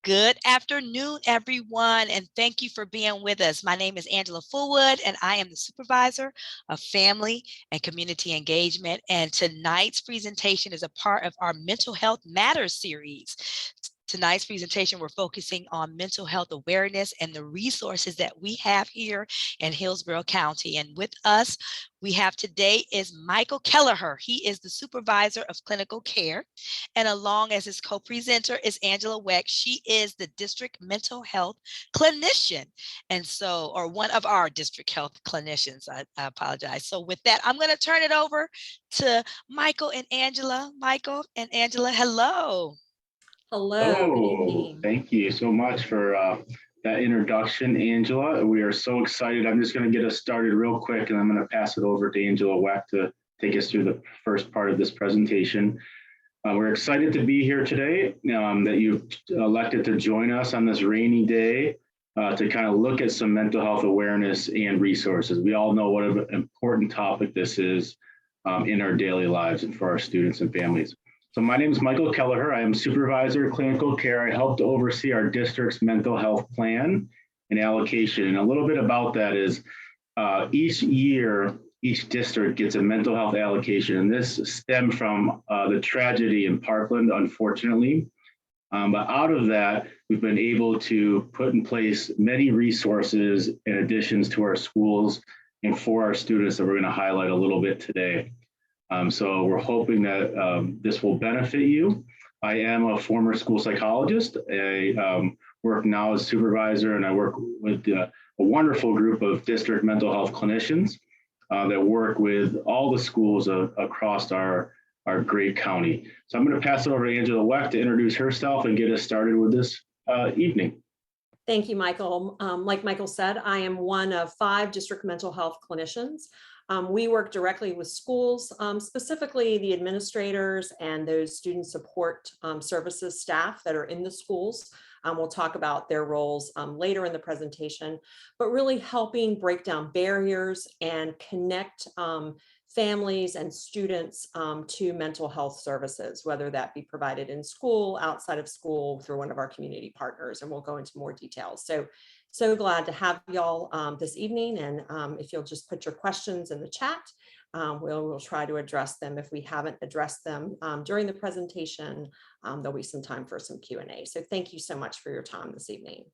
Good afternoon, everyone, and thank you for being with us. My name is Angela Fullwood, and I am the Supervisor of Family and Community Engagement. And tonight's presentation is a part of our Mental Health Matters series. Tonight's presentation, we're focusing on mental health awareness and the resources that we have here in Hillsborough County. And with us, we have today is Michael Kelleher. He is the Supervisor of Clinical Care. And along as his co-presenter is Angela Weck. She is the District Mental Health Clinician. And so, or one of our District Health Clinicians, I apologize. So with that, I'm gonna turn it over to Michael and Angela. Michael and Angela, hello. Hello. Thank you so much for that introduction, Angela. We are so excited. I'm just going to get us started real quick, and I'm going to pass it over to Angela Weck to take us through the first part of this presentation. We're excited to be here today, that you've elected to join us on this rainy day to kind of look at some mental health awareness and resources. We all know what an important topic this is in our daily lives and for our students and families. So my name is Michael Kelleher. I am Supervisor of Clinical Care. I help to oversee our district's mental health plan and allocation. And a little bit about that is each year, each district gets a mental health allocation. And this stemmed from the tragedy in Parkland, unfortunately. But out of that, we've been able to put in place many resources and additions to our schools and for our students that we're going to highlight a little bit today. So we're hoping that this will benefit you. I am a former school psychologist. I work now as supervisor, and I work with a wonderful group of district mental health clinicians that work with all the schools across our great county. So I'm going to pass it over to Angela Weck to introduce herself and get us started with this evening. Thank you, Michael. Like Michael said, I am one of 5 district mental health clinicians. We work directly with schools, specifically the administrators and those student support services staff that are in the schools. We'll talk about their roles later in the presentation, but really helping break down barriers and connect families and students to mental health services, whether that be provided in school, outside of school, through one of our community partners, and we'll go into more details. So glad to have y'all this evening, and if you'll just put your questions in the chat, we'll try to address them. If we haven't addressed them during the presentation, there'll be some time for some Q&A. So thank you so much for your time this evening.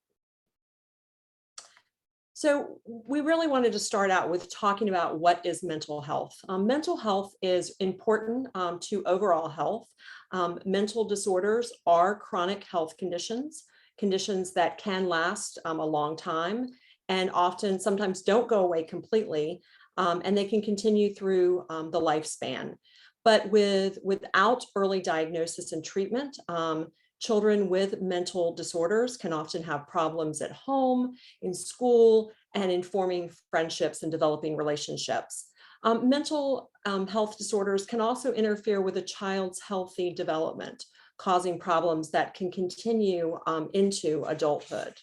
So we really wanted to start out with talking about what is mental health. Mental health is important to overall health. Mental disorders are chronic health conditions that can last a long time and often sometimes don't go away completely, and they can continue through the lifespan. But without early diagnosis and treatment, children with mental disorders can often have problems at home, in school, and in forming friendships and developing relationships. Mental health disorders can also interfere with a child's healthy development, causing problems that can continue into adulthood.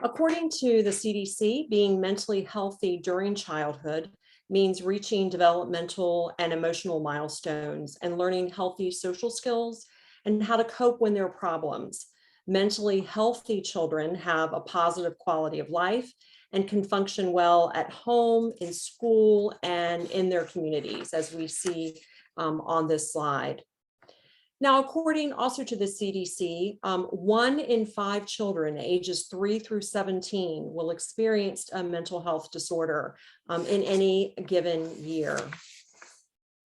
According to the CDC, being mentally healthy during childhood means reaching developmental and emotional milestones and learning healthy social skills and how to cope when there are problems. Mentally healthy children have a positive quality of life and can function well at home, in school, and in their communities, as we see on this slide. Now, according also to the CDC, 1 in 5 children ages 3 through 17 will experience a mental health disorder in any given year.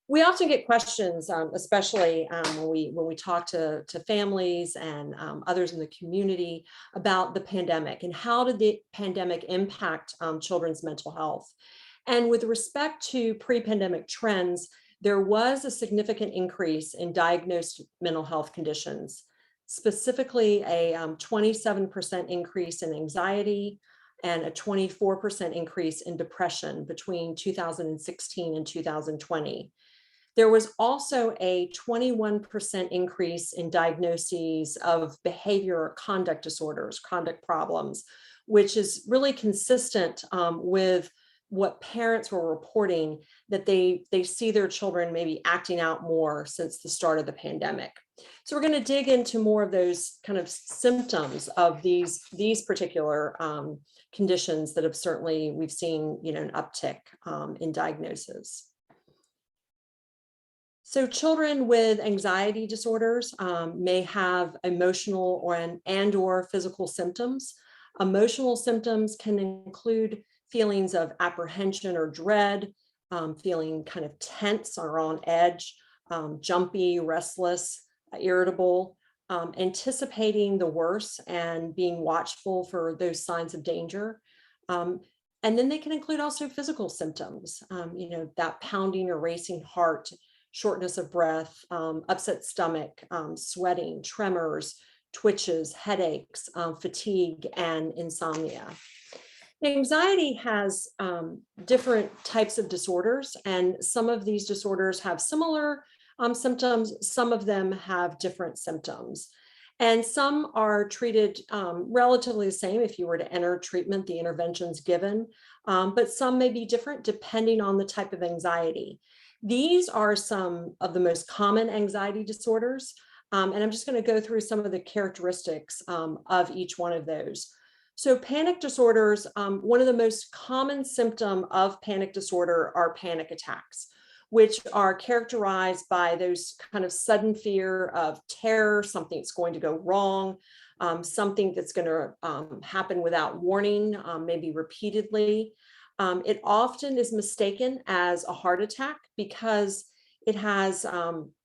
We often get questions, especially when we talk to families and others in the community about the pandemic and how did the pandemic impact children's mental health. And with respect to pre-pandemic trends, there was a significant increase in diagnosed mental health conditions, specifically a 27% increase in anxiety and a 24% increase in depression between 2016 and 2020. There was also a 21% increase in diagnoses of behavior or conduct disorders, conduct problems, which is really consistent with what parents were reporting, that they see their children maybe acting out more since the start of the pandemic. So we're going to dig into more of those kind of symptoms of these particular conditions that have certainly, we've seen, an uptick in diagnosis. So children with anxiety disorders may have emotional or physical symptoms. Emotional symptoms can include feelings of apprehension or dread, feeling kind of tense or on edge, jumpy, restless, irritable, anticipating the worst and being watchful for those signs of danger. And then they can include also physical symptoms, that pounding or racing heart, shortness of breath, upset stomach, sweating, tremors, twitches, headaches, fatigue, and insomnia. Anxiety has different types of disorders, and some of these disorders have similar symptoms. Some of them have different symptoms. And some are treated relatively the same if you were to enter treatment, the interventions given, but some may be different depending on the type of anxiety. These are some of the most common anxiety disorders, and I'm just going to go through some of the characteristics of each one of those. So panic disorders, one of the most common symptoms of panic disorder are panic attacks, which are characterized by those kind of sudden fear of terror, something that's going to go wrong, something that's going to happen without warning, maybe repeatedly. It often is mistaken as a heart attack because it has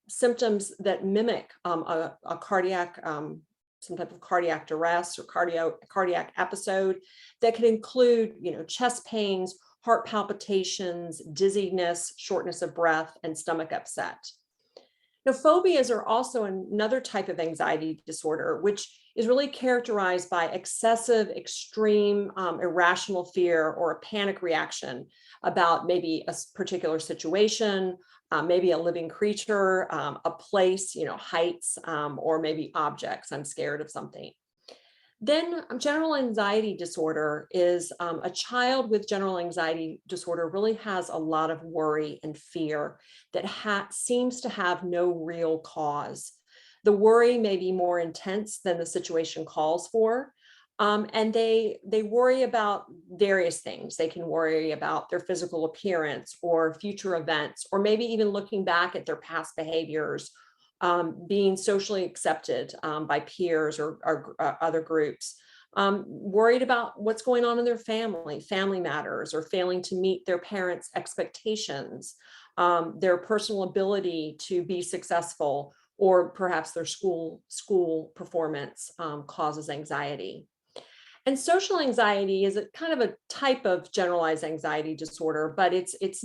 symptoms that mimic a cardiac, some type of cardiac arrest or cardiac episode that can include, chest pains, heart palpitations, dizziness, shortness of breath, and stomach upset. Now, phobias are also another type of anxiety disorder, which is really characterized by excessive, extreme, irrational fear or a panic reaction about maybe a particular situation, maybe a living creature, a place, heights, or maybe objects. I'm scared of something. Then general anxiety disorder is a child with general anxiety disorder really has a lot of worry and fear that seems to have no real cause. The worry may be more intense than the situation calls for. And they worry about various things. They can worry about their physical appearance or future events, or maybe even looking back at their past behaviors, being socially accepted by peers or other groups, worried about what's going on in their family matters, or failing to meet their parents' expectations, their personal ability to be successful, or perhaps their school performance causes anxiety. And social anxiety is a kind of a type of generalized anxiety disorder, but it's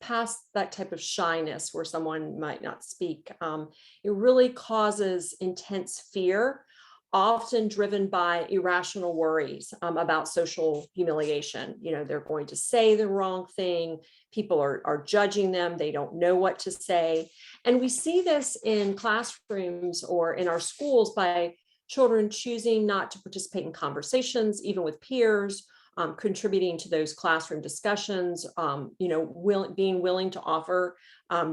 past that type of shyness where someone might not speak. It really causes intense fear, often driven by irrational worries about social humiliation. They're going to say the wrong thing. People are judging them. They don't know what to say. And we see this in classrooms or in our schools by children choosing not to participate in conversations, even with peers, contributing to those classroom discussions, being willing to offer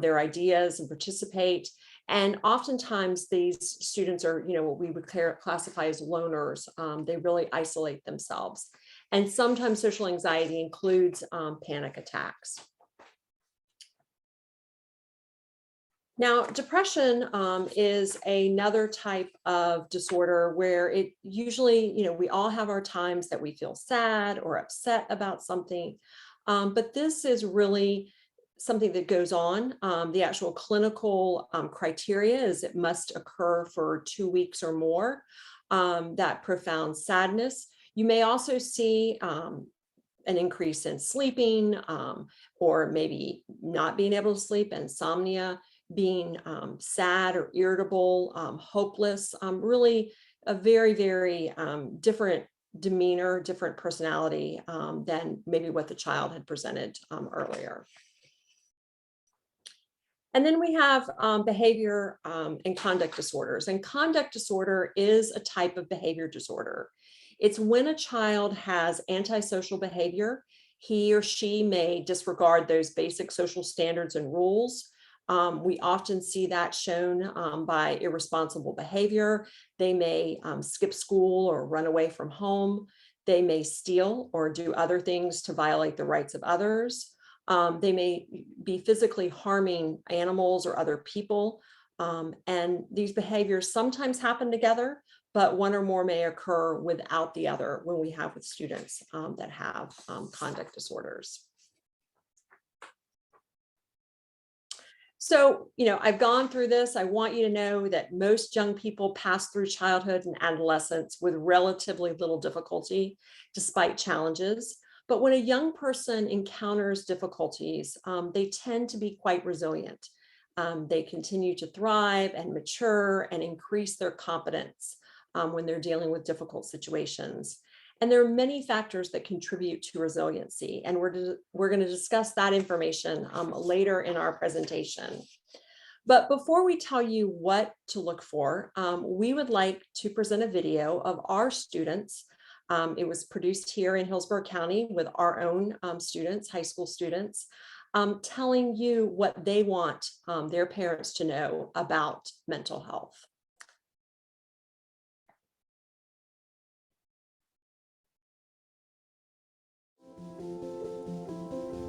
their ideas and participate. And oftentimes these students are, what we would classify as loners. They really isolate themselves. And sometimes social anxiety includes panic attacks. Now, depression is another type of disorder where it usually, we all have our times that we feel sad or upset about something, but this is really something that goes on. The actual clinical criteria is it must occur for 2 weeks or more, that profound sadness. You may also see an increase in sleeping, or maybe not being able to sleep, insomnia, being sad or irritable, hopeless, really a very, very different demeanor, different personality than maybe what the child had presented earlier. And then we have behavior and conduct disorders. And conduct disorder is a type of behavior disorder. It's when a child has antisocial behavior. He or she may disregard those basic social standards and rules. We often see that shown by irresponsible behavior. They may skip school or run away from home. They may steal or do other things to violate the rights of others. They may be physically harming animals or other people. And these behaviors sometimes happen together, but one or more may occur without the other when we have with students that have conduct disorders. So, I've gone through this. I want you to know that most young people pass through childhood and adolescence with relatively little difficulty, despite challenges. But when a young person encounters difficulties, they tend to be quite resilient. They continue to thrive and mature and increase their competence when they're dealing with difficult situations. And there are many factors that contribute to resiliency, and we're going to discuss that information later in our presentation. But before we tell you what to look for, we would like to present a video of our students. It was produced here in Hillsborough County with our own students, high school students, telling you what they want their parents to know about mental health.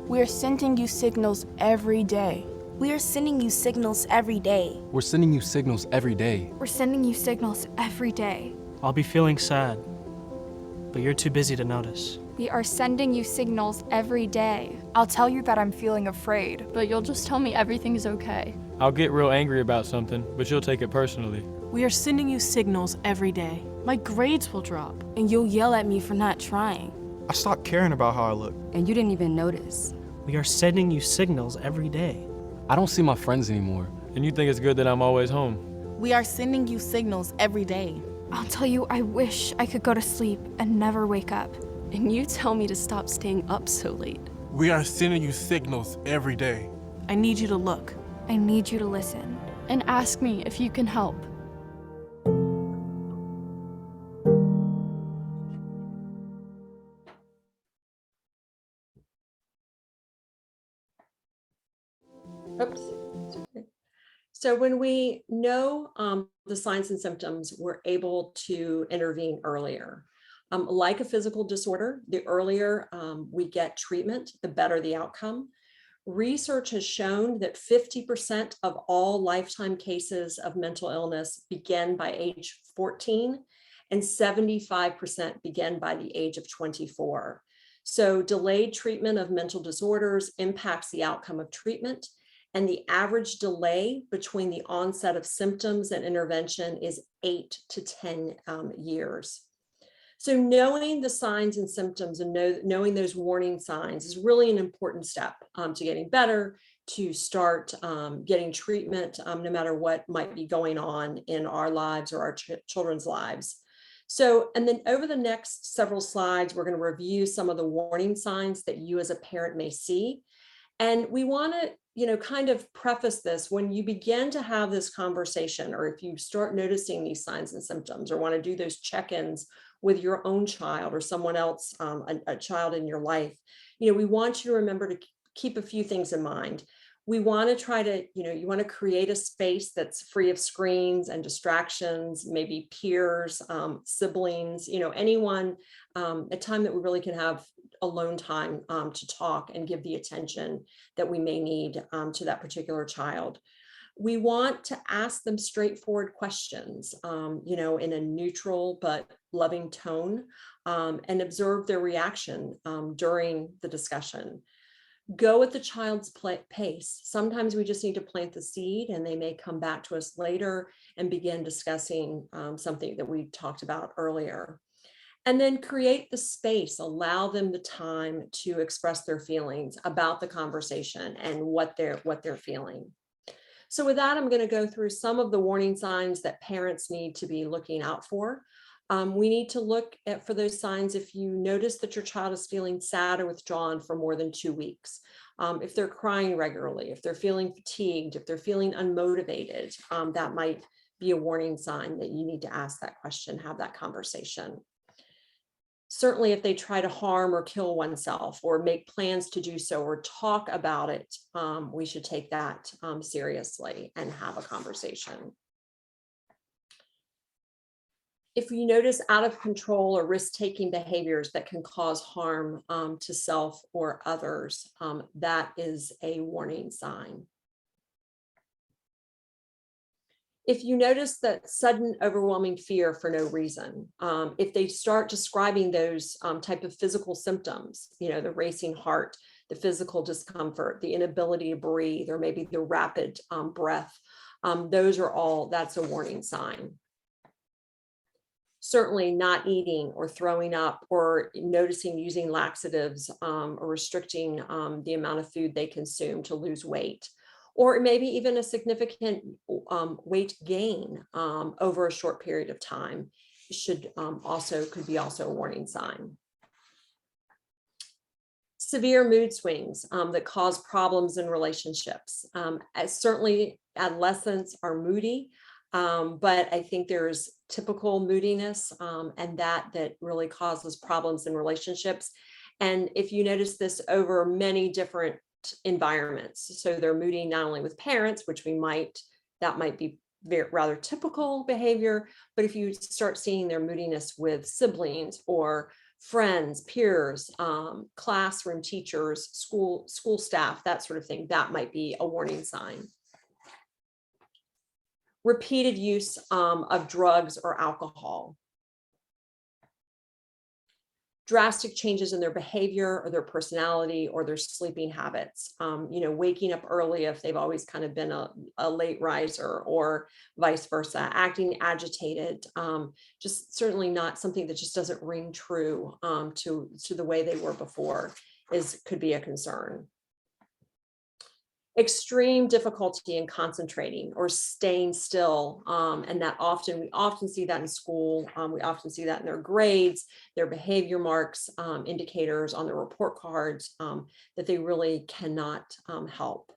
We are sending you signals every day. We are sending you signals every day. We're sending you signals every day. We're sending you signals every day. I'll be feeling sad, but you're too busy to notice. We are sending you signals every day. I'll tell you that I'm feeling afraid, But you'll just tell me everything's okay. I'll get real angry about something, but you'll take it personally. We are sending you signals every day. my grades will drop. And you'll yell at me for not trying. I stopped caring about how I look. And you didn't even notice. We are sending you signals every day. I don't see my friends anymore. And you think it's good that I'm always home. We are sending you signals every day. I'll tell you, I wish I could go to sleep and never wake up. And you tell me to stop staying up so late. We are sending you signals every day. I need you to look. I need you to listen. And ask me if you can help. Oops. So when we know the signs and symptoms, we're able to intervene earlier. Like a physical disorder, the earlier we get treatment, the better the outcome. Research has shown that 50% of all lifetime cases of mental illness begin by age 14, and 75% begin by the age of 24. So delayed treatment of mental disorders impacts the outcome of treatment, and the average delay between the onset of symptoms and intervention is 8 to 10 years. So knowing the signs and symptoms and knowing those warning signs is really an important step to getting better, to start getting treatment, no matter what might be going on in our lives or our children's lives. So, and then over the next several slides, we're going to review some of the warning signs that you as a parent may see. And we want to, kind of preface this when you begin to have this conversation, or if you start noticing these signs and symptoms, or want to do those check-ins with your own child or someone else, a child in your life, we want you to remember to keep a few things in mind. We want to try to, you want to create a space that's free of screens and distractions, maybe peers, siblings, anyone, a time that we really can have alone time to talk and give the attention that we may need to that particular child. We want to ask them straightforward questions, in a neutral but loving tone, and observe their reaction during the discussion. Go at the child's pace. Sometimes we just need to plant the seed and they may come back to us later and begin discussing something that we talked about earlier. And then create the space, allow them the time to express their feelings about the conversation and what they're feeling. So with that, I'm going to go through some of the warning signs that parents need to be looking out for. We need to look for those signs if you notice that your child is feeling sad or withdrawn for more than 2 weeks, if they're crying regularly, if they're feeling fatigued, if they're feeling unmotivated, that might be a warning sign that you need to ask that question, have that conversation. Certainly, if they try to harm or kill oneself or make plans to do so or talk about it, we should take that seriously and have a conversation. If you notice out of control or risk-taking behaviors that can cause harm to self or others, that is a warning sign. If you notice that sudden overwhelming fear for no reason, if they start describing those type of physical symptoms, the racing heart, the physical discomfort, the inability to breathe, or maybe the rapid breath, that's a warning sign. Certainly not eating or throwing up or noticing using laxatives or restricting the amount of food they consume to lose weight, or maybe even a significant weight gain over a short period of time could be also a warning sign. Severe mood swings that cause problems in relationships. Certainly adolescents are moody, but I think there's typical moodiness and that really causes problems in relationships. And if you notice this over many different environments, so they're moody not only with parents, which that might be rather typical behavior, but if you start seeing their moodiness with siblings or friends, peers, classroom teachers, school staff, that sort of thing, that might be a warning sign. Repeated use of drugs or alcohol. Drastic changes in their behavior or their personality or their sleeping habits. Waking up early if they've always kind of been a late riser, or vice versa, acting agitated, just certainly not something that just doesn't ring true to the way they were before could be a concern. Extreme difficulty in concentrating or staying still, and we often see that in school. We often see that in their grades, their behavior marks, indicators on their report cards that they really cannot help.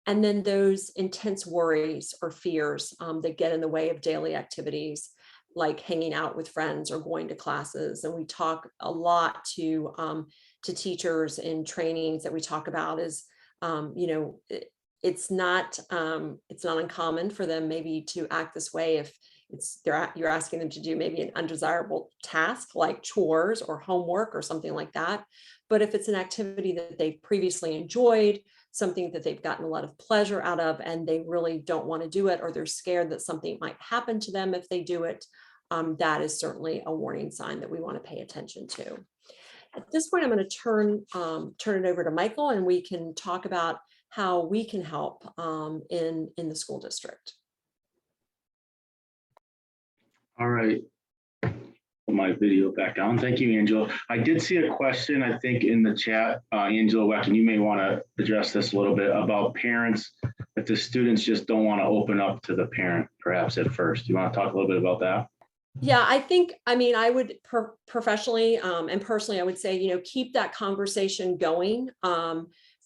And then those intense worries or fears that get in the way of daily activities, like hanging out with friends or going to classes. And we talk a lot to teachers in trainings that we talk about is, it's not uncommon for them maybe to act this way if you're asking them to do maybe an undesirable task like chores or homework or something like that. But if it's an activity that they've previously enjoyed, something that they've gotten a lot of pleasure out of, and they really don't want to do it, or they're scared that something might happen to them if they do it, that is certainly a warning sign that we want to pay attention to. At this point, I'm going to turn it over to Michael, and we can talk about how we can help in the school district. All right. Put my video back on. Thank you, Angela. I did see a question, I think, in the chat, Angela Weck, and you may want to address this a little bit about parents, if the students just don't want to open up to the parent, perhaps at first. Do you want to talk a little bit about that? Yeah, I would professionally and personally, I would say, keep that conversation going.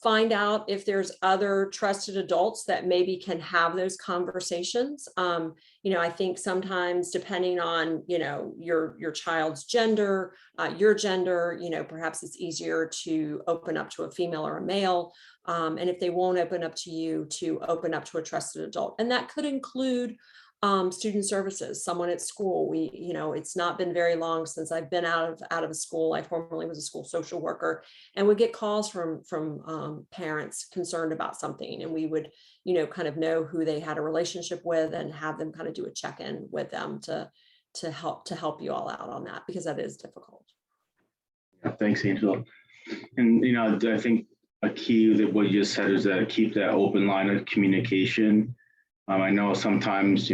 Find out if there's other trusted adults that maybe can have those conversations. I think sometimes depending on, your child's gender, your gender, perhaps it's easier to open up to a female or a male. And if they won't open up to you, to open up to a trusted adult. And that could include student services, someone at school. It's not been very long since I've been out of a school. I formerly was a school social worker, and would get calls from parents concerned about something, and we would, kind of know who they had a relationship with and have them kind of do a check-in with them to help you all out on that, because that is difficult. Yeah, thanks, Angela. And I think a key that what you just said is that keep that open line of communication. I know sometimes,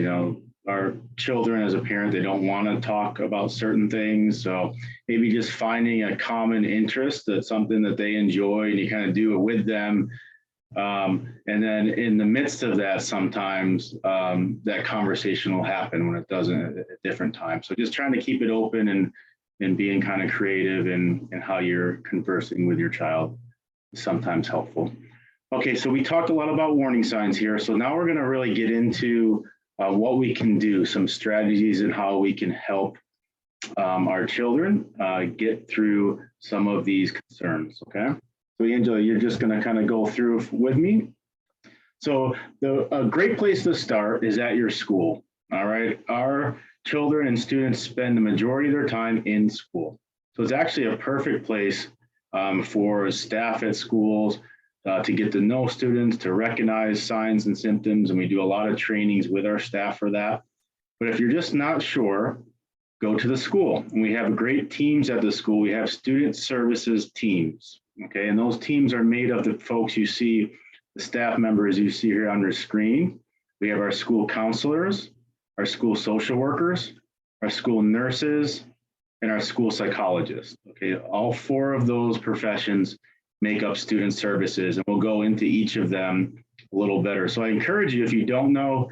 our children as a parent, they don't want to talk about certain things. So maybe just finding a common interest, that's something that they enjoy, and you kind of do it with them. And then in the midst of that, sometimes that conversation will happen when it doesn't at different times. So just trying to keep it open and being kind of creative in how you're conversing with your child is sometimes helpful. Okay, so we talked a lot about warning signs here. So now we're going to really get into what we can do, some strategies and how we can help our children get through some of these concerns, okay? So Angela, you're just gonna kind of go through with me. So a great place to start is at your school, all right? Our children and students spend the majority of their time in school. So it's actually a perfect place for staff at schools to get to know students, to recognize signs and symptoms, and we do a lot of trainings with our staff for that. But if you're just not sure, go to the school. And we have great teams at the school. We have student services teams, okay? And those teams are made of the folks you see, the staff members you see here on your screen. We have our school counselors, our school social workers, our school nurses, and our school psychologists, okay? All 4 of those professions make up student services, and we'll go into each of them a little better. So I encourage you, if you don't know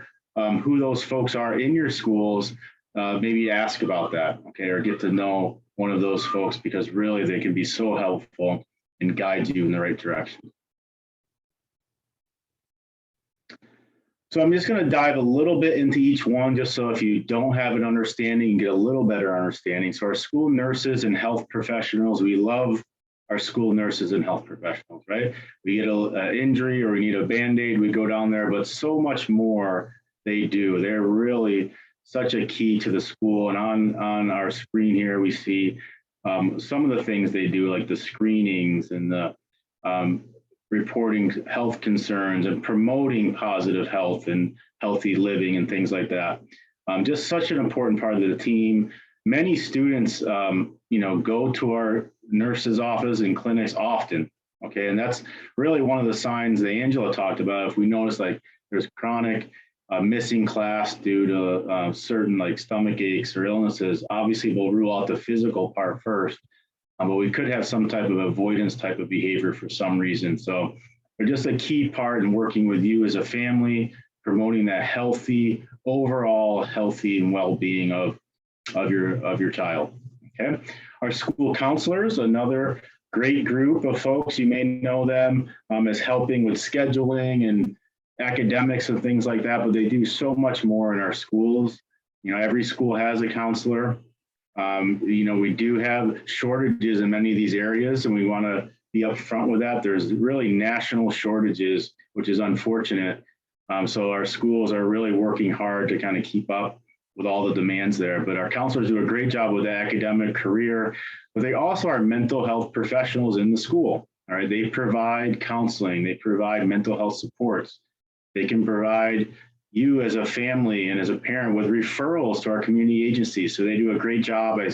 who those folks are in your schools, maybe ask about that, okay? Or get to know one of those folks, because really they can be so helpful and guide you in the right direction. So I'm just going to dive a little bit into each one, just so if you don't have an understanding, you get a little better understanding. So our school nurses and health professionals, we love our school nurses and health professionals, right? We get an injury or we need a Band-Aid, we go down there, but so much more they do. They're really such a key to the school. And on our screen here, we see some of the things they do, like the screenings and the reporting health concerns and promoting positive health and healthy living and things like that. Just such an important part of the team. Many students, go to our nurse's office and clinics often, okay? And that's really one of the signs that Angela talked about. If we notice like there's chronic missing class due to certain like stomach aches or illnesses, obviously we'll rule out the physical part first. But we could have some type of avoidance type of behavior for some reason. So they're just a key part in working with you as a family, promoting that healthy, overall healthy and well-being of your child, okay? Our school counselors, another great group of folks. You may know them as helping with scheduling and academics and things like that, but they do so much more in our schools. Every school has a counselor. We do have shortages in many of these areas, and we want to be upfront with that. There's really national shortages, which is unfortunate. So our schools are really working hard to kind of keep up with all the demands there. But our counselors do a great job with the academic career, but they also are mental health professionals in the school. All right, they provide counseling, they provide mental health supports. They can provide you as a family and as a parent with referrals to our community agencies. So they do a great job. I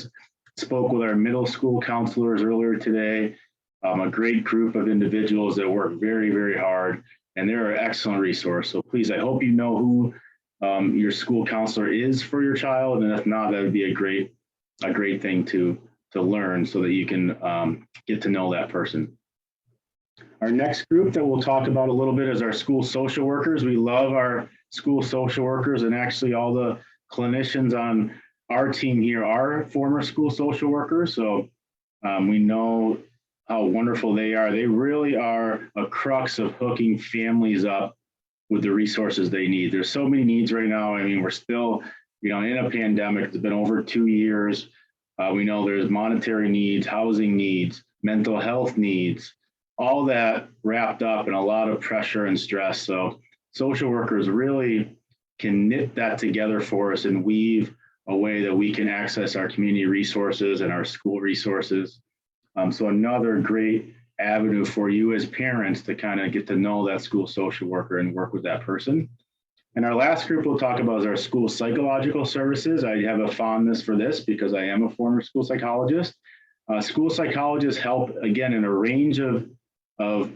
spoke with our middle school counselors earlier today, a great group of individuals that work very, very hard, and they're an excellent resource. So please, I hope you know who your school counselor is for your child, and if not, that would be a great thing to learn so that you can get to know that person. Our next group that we'll talk about a little bit is our school social workers. We love our school social workers, and actually all the clinicians on our team here are former school social workers. So we know how wonderful they are. They really are a crux of hooking families up with the resources they need. There's so many needs right now. I mean, we're still, in a pandemic. It's been over 2 years. We know there's monetary needs, housing needs, mental health needs, all that wrapped up in a lot of pressure and stress. So social workers really can knit that together for us and weave a way that we can access our community resources and our school resources. So another great avenue for you as parents to kind of get to know that school social worker and work with that person. And our last group we'll talk about is our school psychological services. I have a fondness for this because I am a former school psychologist. School psychologists help, again, in a range of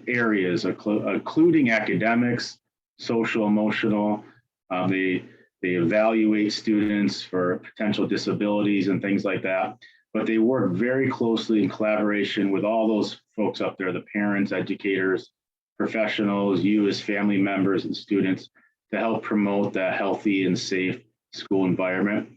areas, including academics, social, emotional. They evaluate students for potential disabilities and things like that. But they work very closely in collaboration with all those folks up there, the parents, educators, professionals, you as family members and students, to help promote that healthy and safe school environment.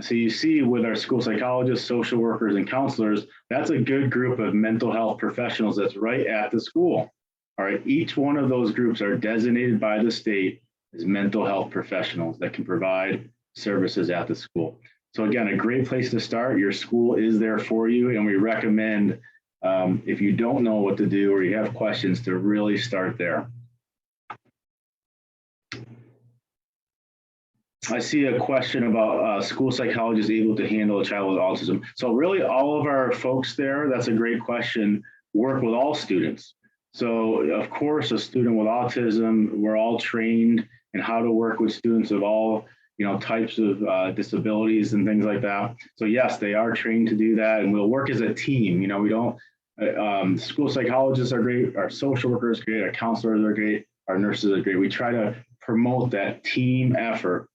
So you see with our school psychologists, social workers, and counselors, that's a good group of mental health professionals that's right at the school. All right, each one of those groups are designated by the state as mental health professionals that can provide services at the school. So again, a great place to start. Your school is there for you, and we recommend if you don't know what to do or you have questions to really start there. I see a question about school psychologists able to handle a child with autism. So really all of our folks there, that's a great question, work with all students. So of course, a student with autism, we're all trained in how to work with students of all types of disabilities and things like that. So yes, they are trained to do that, and we'll work as a team. We don't, school psychologists are great, our social workers are great, our counselors are great, our nurses are great. We try to promote that team effort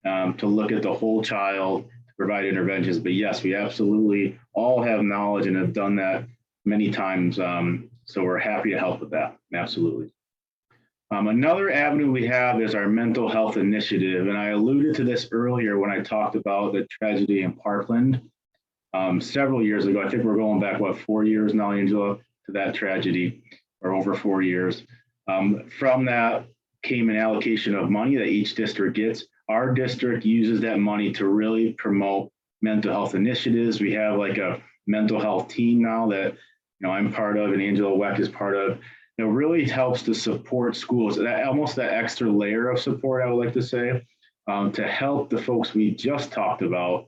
to look at the whole child, to provide interventions. But yes, we absolutely all have knowledge and have done that many times. So we're happy to help with that, absolutely. Another avenue we have is our mental health initiative. And I alluded to this earlier when I talked about the tragedy in Parkland several years ago. I think we're going back, 4 years now, Angela, to that tragedy, or over 4 years. From that came an allocation of money that each district gets. Our district uses that money to really promote mental health initiatives. We have like a mental health team now that I'm part of, and Angela Weck is part of. It really helps to support schools, almost that extra layer of support, I would like to say, to help the folks we just talked about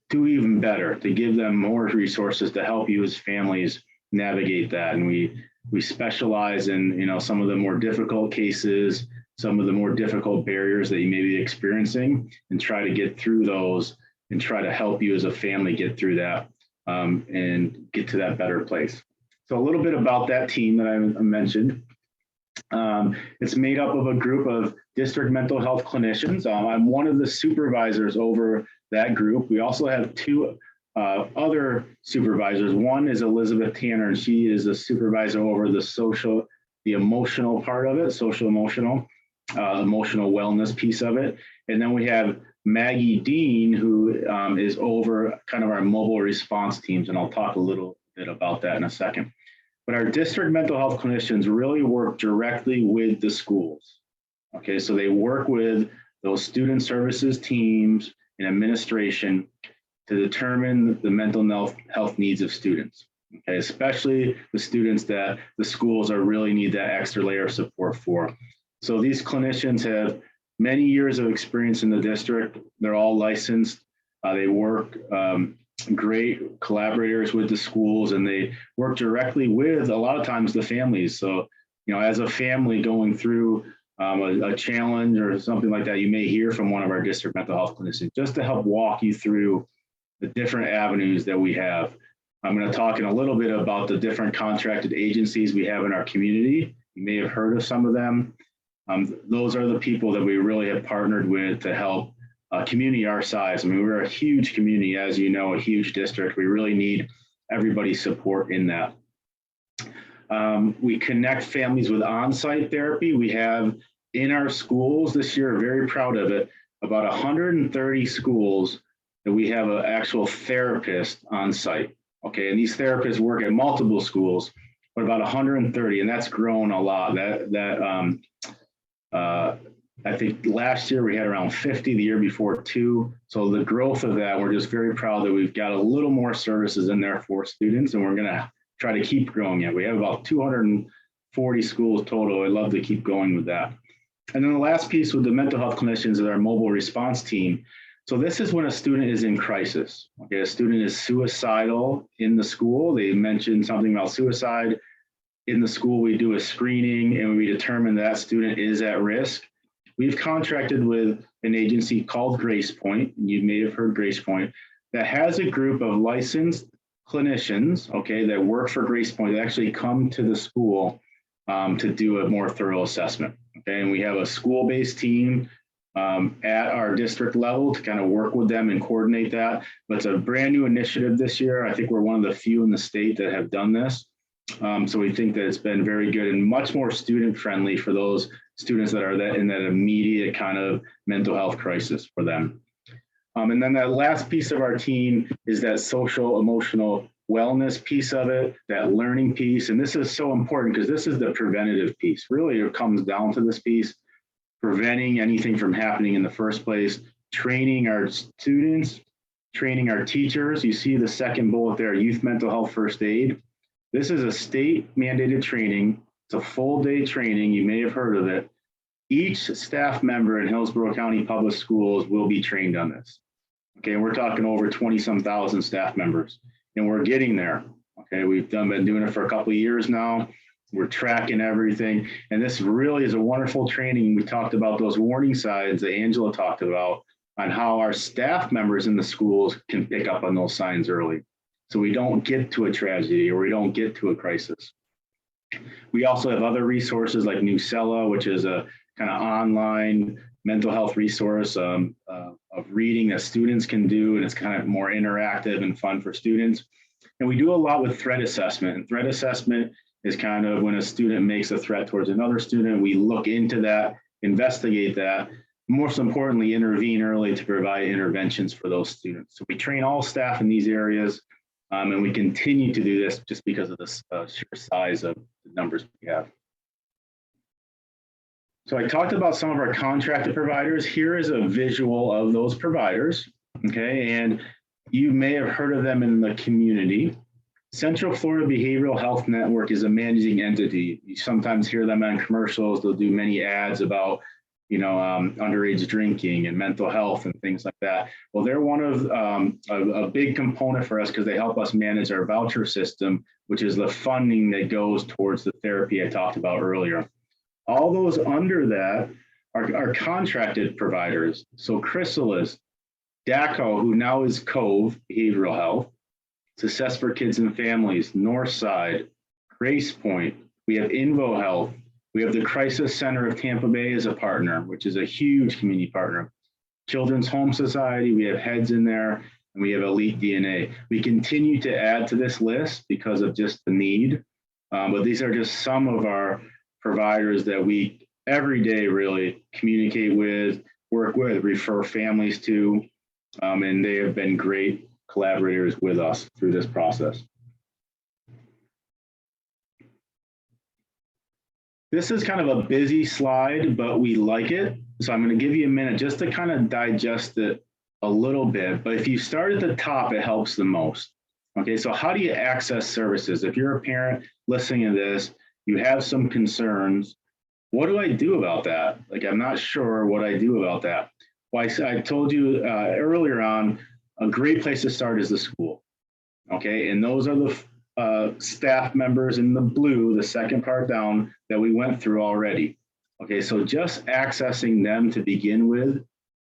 do even better, to give them more resources to help you as families navigate that. And we specialize in some of the more difficult cases, some of the more difficult barriers that you may be experiencing, and try to get through those and try to help you as a family get through that and get to that better place. So a little bit about that team that I mentioned. It's made up of a group of district mental health clinicians. I'm one of the supervisors over that group. We also have two other supervisors. One is Elizabeth Tanner, and she is a supervisor over the emotional part of it, social emotional wellness piece of it. And then we have Maggie Dean, who is over kind of our mobile response teams, and I'll talk a little bit about that in a second. But our district mental health clinicians really work directly with the schools. Okay, so they work with those student services teams and administration to determine the mental health needs of students. Okay, especially the students that the schools really need that extra layer of support for. So these clinicians have many years of experience in the district. They're all licensed. They work great collaborators with the schools, and they work directly with a lot of times the families. So, as a family going through a challenge or something like that, you may hear from one of our district mental health clinicians just to help walk you through the different avenues that we have. I'm going to talk in a little bit about the different contracted agencies we have in our community. You may have heard of some of them. Those are the people that we really have partnered with to help a community our size. I mean, we're a huge community, as you know, a huge district. We really need everybody's support in that. We connect families with on-site therapy. We have in our schools this year, very proud of it, about 130 schools that we have an actual therapist on site. Okay, and these therapists work at multiple schools, but about 130, and that's grown a lot. I think last year we had around 50, the year before 2. So the growth of that, we're just very proud that we've got a little more services in there for students, and we're going to try to keep growing it. We have about 240 schools total. I'd love to keep going with that. And then the last piece with the mental health clinicians is our mobile response team. So this is when a student is in crisis. Okay, a student is suicidal in the school. They mentioned something about suicide. In the school, we do a screening and we determine that student is at risk. We've contracted with an agency called Grace Point, and you may have heard Grace Point, that has a group of licensed clinicians, okay, that work for Grace Point, that actually come to the school to do a more thorough assessment. Okay, and we have a school-based team at our district level to kind of work with them and coordinate that. But it's a brand new initiative this year. I think we're one of the few in the state that have done this. So we think that it's been very good and much more student friendly for those students that are in that immediate kind of mental health crisis for them. And then that last piece of our team is that social emotional wellness piece of it, that learning piece. And this is so important because this is the preventative piece. Really, it comes down to this piece, preventing anything from happening in the first place, training our students, training our teachers. You see the second bullet there, youth mental health first aid. This is a state mandated training. It's a full day training. You may have heard of it. Each staff member in Hillsborough County Public Schools will be trained on this. Okay, and we're talking over 20-some thousand staff members, and we're getting there. Okay, we've been doing it for a couple of years now. We're tracking everything, and this really is a wonderful training. We talked about those warning signs that Angela talked about on how our staff members in the schools can pick up on those signs early, so we don't get to a tragedy or we don't get to a crisis. We also have other resources like Nucella, which is a kind of online mental health resource of reading that students can do, and it's kind of more interactive and fun for students. And we do a lot with threat assessment, and threat assessment is kind of when a student makes a threat towards another student, we look into that, investigate that, most importantly, intervene early to provide interventions for those students. So we train all staff in these areas, and we continue to do this just because of the sheer size of the numbers we have. So I talked about some of our contracted providers. Here is a visual of those providers, okay? And you may have heard of them in the community. Central Florida Behavioral Health Network is a managing entity. You sometimes hear them on commercials. They'll do many ads about, underage drinking and mental health and things like that. Well, they're one of a big component for us because they help us manage our voucher system, which is the funding that goes towards the therapy I talked about earlier. All those under that are contracted providers. So Chrysalis, DACO, who now is Cove Behavioral Health, Success for Kids and Families, Northside, Grace Point. We have Invo Health. We have the Crisis Center of Tampa Bay as a partner, which is a huge community partner. Children's Home Society, we have Heads in there, and we have Elite DNA. We continue to add to this list because of just the need, but these are just some of our providers that we every day really communicate with, work with, refer families to, and they have been great collaborators with us through this process. This is kind of a busy slide, but we like it. So I'm going to give you a minute just to kind of digest it a little bit. But if you start at the top, it helps the most. Okay, so how do you access services? If you're a parent listening to this, you have some concerns. What do I do about that? Like, I'm not sure what I do about that. Well, I told you earlier on, a great place to start is the school. Okay, and those are the staff members in the blue, the second part down that we went through already. Okay, so just accessing them to begin with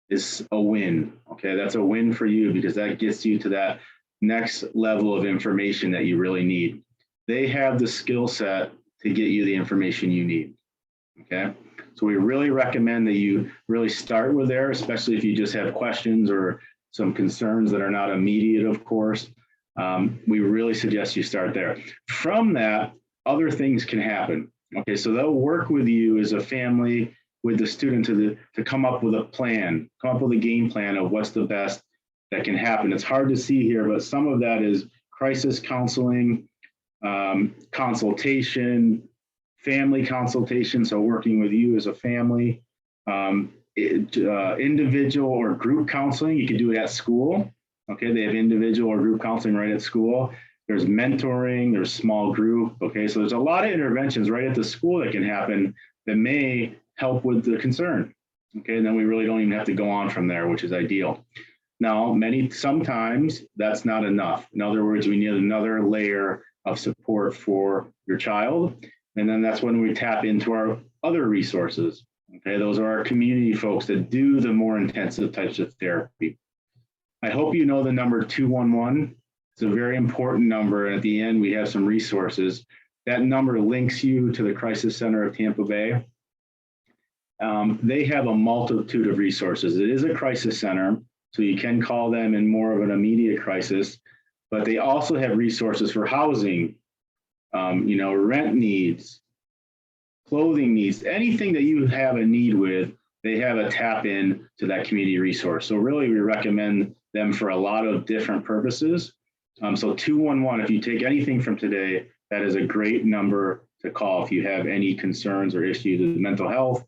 is a win. Okay, that's a win for you because that gets you to that next level of information that you really need. They have the skill set to get you the information you need. Okay, so we really recommend that you really start with there, especially if you just have questions or some concerns that are not immediate, of course. We really suggest you start there. From that, other things can happen. Okay, so they'll work with you as a family, with the student to come up with a plan, come up with a game plan of what's the best that can happen. It's hard to see here, but some of that is crisis counseling, consultation, family consultation, so working with you as a family, individual or group counseling. You can do it at school. Okay, they have individual or group counseling right at school. There's mentoring, there's small group. Okay, so there's a lot of interventions right at the school that can happen that may help with the concern. Okay, and then we really don't even have to go on from there, which is ideal. Now, sometimes that's not enough. In other words, we need another layer of support for your child. And then that's when we tap into our other resources. Okay, those are our community folks that do the more intensive types of therapy. I hope you know the number 211. It's a very important number. And at the end, we have some resources. That number links you to the Crisis Center of Tampa Bay. They have a multitude of resources. It is a crisis center, so you can call them in more of an immediate crisis, but they also have resources for housing, rent needs, clothing needs, anything that you have a need with, they have a tap in to that community resource. So really, we recommend them for a lot of different purposes. So 211, if you take anything from today, that is a great number to call if you have any concerns or issues with mental health.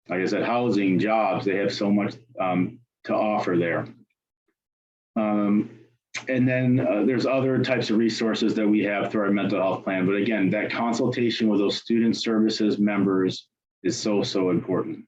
Like I said, housing, jobs, they have so much to offer there. And then there's other types of resources that we have through our mental health plan. But again, that consultation with those student services members is so, so important.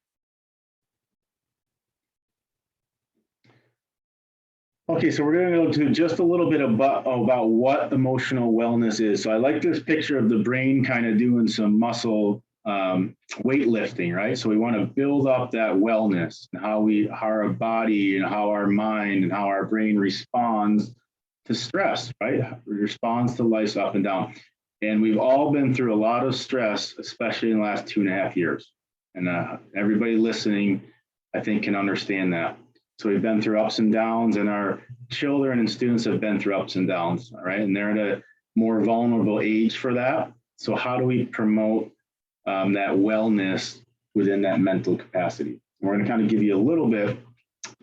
Okay, so we're going to go to just a little bit about what emotional wellness is. So I like this picture of the brain kind of doing some muscle weightlifting, right? So we want to build up that wellness and how our body and how our mind and how our brain responds to stress, right? Responds to life's up and down. And we've all been through a lot of stress, especially in the last 2.5 years. And everybody listening, I think, can understand that. So we've been through ups and downs, and our children and students have been through ups and downs, all right? And they're at a more vulnerable age for that. So how do we promote that wellness within that mental capacity? We're going to kind of give you a little bit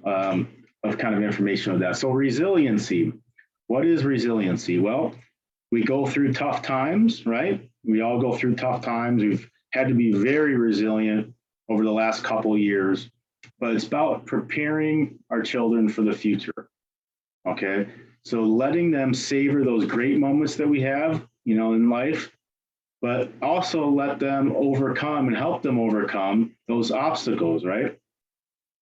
of kind of information of that. So resiliency. What is resiliency? Well, we go through tough times, right? We all go through tough times. We've had to be very resilient over the last couple of years, but it's about preparing our children for the future, okay? So letting them savor those great moments that we have, in life, but also let them overcome and help them overcome those obstacles, right?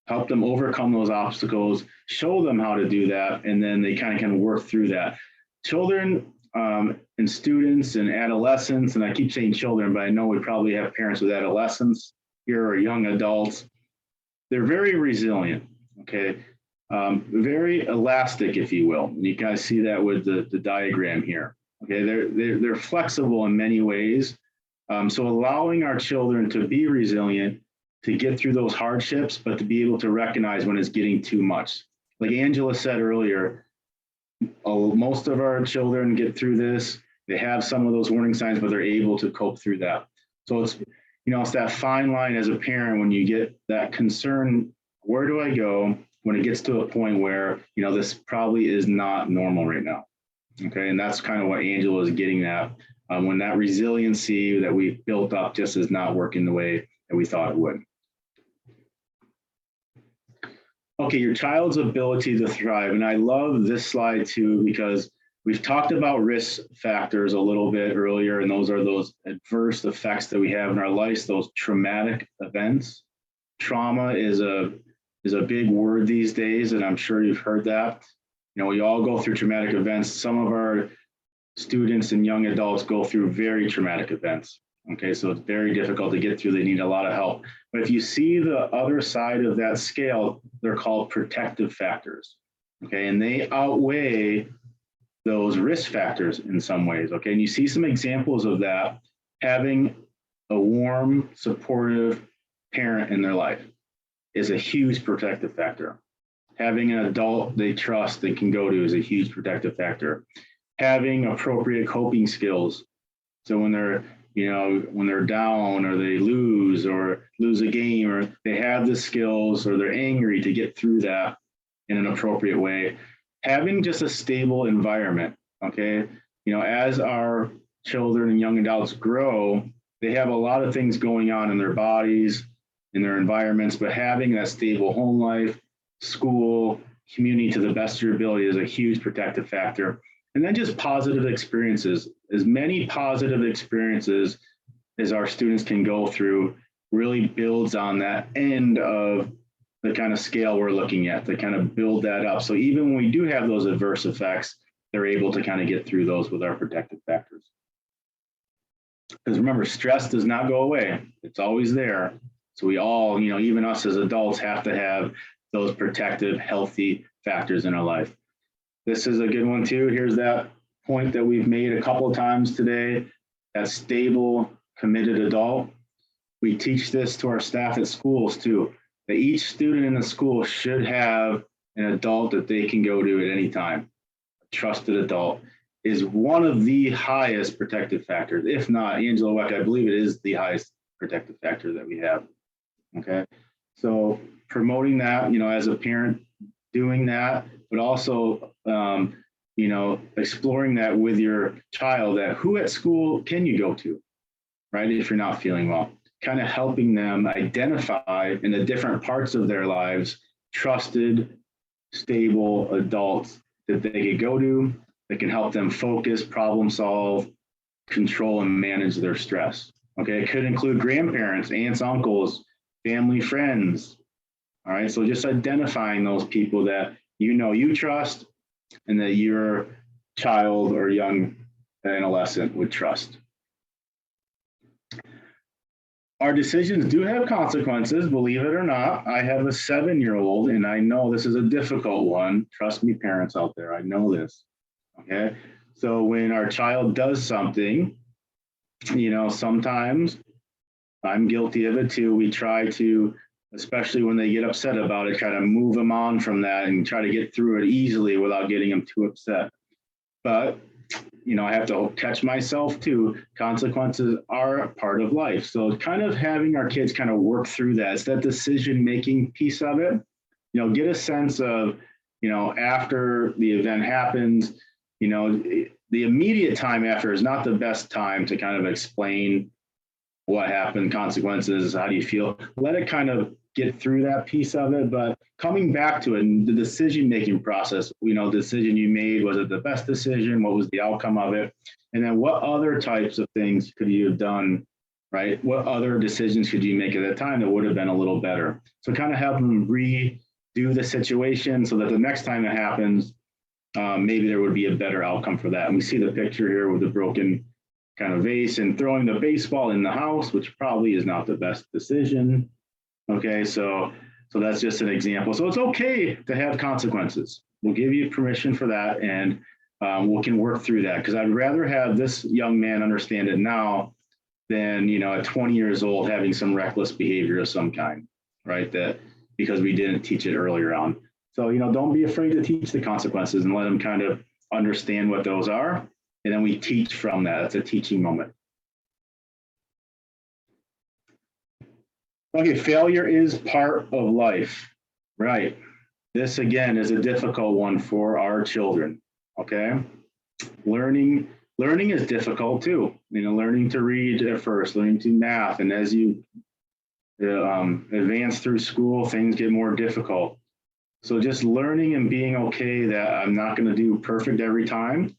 Help them overcome those obstacles, show them how to do that, and then they kind of can work through that. Children and students and adolescents, and I keep saying children, but I know we probably have parents with adolescents here or young adults. They're very resilient, okay? Very elastic, if you will. You guys see that with the diagram here. Okay, they're flexible in many ways. So allowing our children to be resilient, to get through those hardships, but to be able to recognize when it's getting too much. Like Angela said earlier, most of our children get through this. They have some of those warning signs, but they're able to cope through that. So it's, it's that fine line as a parent when you get that concern, where do I go when it gets to a point where, this probably is not normal right now. Okay, and that's kind of what Angela is getting at. When that resiliency that we built up just is not working the way that we thought it would. Okay, your child's ability to thrive. And I love this slide too, because we've talked about risk factors a little bit earlier, and those are those adverse effects that we have in our lives, those traumatic events. Trauma is a big word these days, and I'm sure you've heard that. We all go through traumatic events. Some of our students and young adults go through very traumatic events. Okay, so it's very difficult to get through. They need a lot of help. But if you see the other side of that scale, they're called protective factors. Okay, and they outweigh those risk factors in some ways. Okay, and you see some examples of that. Having a warm, supportive parent in their life is a huge protective factor. Having an adult they trust, they can go to, is a huge protective factor. Having appropriate coping skills. So when they're, when they're down or they lose a game, or they have the skills or they're angry to get through that in an appropriate way. Having just a stable environment, okay? As our children and young adults grow, they have a lot of things going on in their bodies, in their environments, but having that stable home life, school, community to the best of your ability is a huge protective factor. And then just positive experiences, as many positive experiences as our students can go through really builds on that end of the kind of scale we're looking at, to kind of build that up. So even when we do have those adverse effects, they're able to kind of get through those with our protective factors. Because remember, stress does not go away. It's always there. So we all, even us as adults have to have those protective, healthy factors in our life. This is a good one too. Here's that point that we've made a couple of times today, that stable, committed adult. We teach this to our staff at schools too, that each student in the school should have an adult that they can go to at any time. A trusted adult is one of the highest protective factors. If not, Angela Weck, I believe it is the highest protective factor that we have. Okay, so promoting that, as a parent, doing that, but also, exploring that with your child, that who at school can you go to, right? If you're not feeling well, kind of helping them identify in the different parts of their lives trusted, stable adults that they could go to that can help them focus, problem solve, control, and manage their stress. Okay, it could include grandparents, aunts, uncles, family, friends. All right, so just identifying those people that you trust and that your child or young adolescent would trust. Our decisions do have consequences, believe it or not. I have a 7-year-old, and I know this is a difficult one. Trust me, parents out there, I know this. Okay, so when our child does something, sometimes I'm guilty of it too. We try to, especially when they get upset about it, try to move them on from that and try to get through it easily without getting them too upset. But I have to catch myself too. Consequences are a part of life. So kind of having our kids kind of work through that. It's that decision-making piece of it. Get a sense of, after the event happens, the immediate time after is not the best time to kind of explain what happened, consequences, how do you feel? Let it kind of get through that piece of it, but coming back to it and the decision-making process, the decision you made, was it the best decision? What was the outcome of it? And then what other types of things could you have done, right? What other decisions could you make at that time that would have been a little better? So kind of help them redo the situation so that the next time it happens, maybe there would be a better outcome for that. And we see the picture here with the broken kind of vase and throwing the baseball in the house, which probably is not the best decision. Okay, so that's just an example. So it's okay to have consequences. We'll give you permission for that, and we can work through that, because I'd rather have this young man understand it now than at 20 years old having some reckless behavior of some kind, right? That because we didn't teach it earlier on. So don't be afraid to teach the consequences and let them kind of understand what those are, and then we teach from that. It's a teaching moment. Okay, failure is part of life, right? This again is a difficult one for our children. Okay, learning is difficult too. Learning to read at first, learning to math, and as you advance through school, things get more difficult. So just learning and being okay that I'm not going to do perfect every time.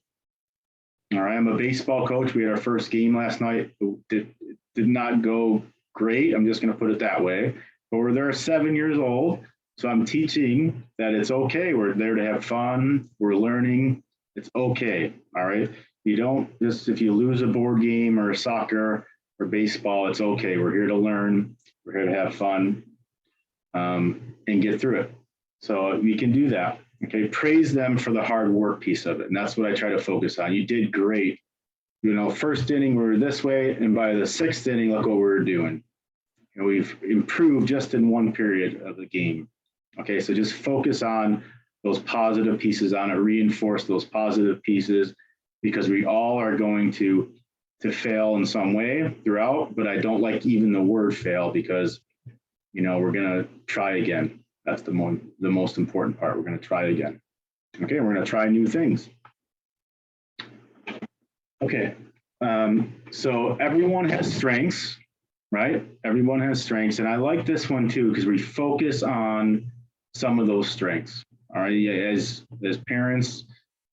All right, I'm a baseball coach. We had our first game last night. It did not go great. I'm just going to put it that way. But they're 7 years old. So I'm teaching that it's okay. We're there to have fun. We're learning. It's okay. All right. You don't just, if you lose a board game or soccer or baseball, it's okay. We're here to learn. We're here to have fun and get through it. So you can do that. Okay. Praise them for the hard work piece of it. And that's what I try to focus on. You did great. First inning, we were this way. And by the 6th inning, look what we're doing. We've improved just in one period of the game. Okay, so just focus on those positive pieces on it, reinforce those positive pieces, because we all are going to fail in some way throughout, but I don't like even the word fail, because, we're going to try again. That's the most important part. We're going to try again. Okay, we're going to try new things. Okay, so everyone has strengths. Right? Everyone has strengths. And I like this one too, because we focus on some of those strengths. All right. As parents,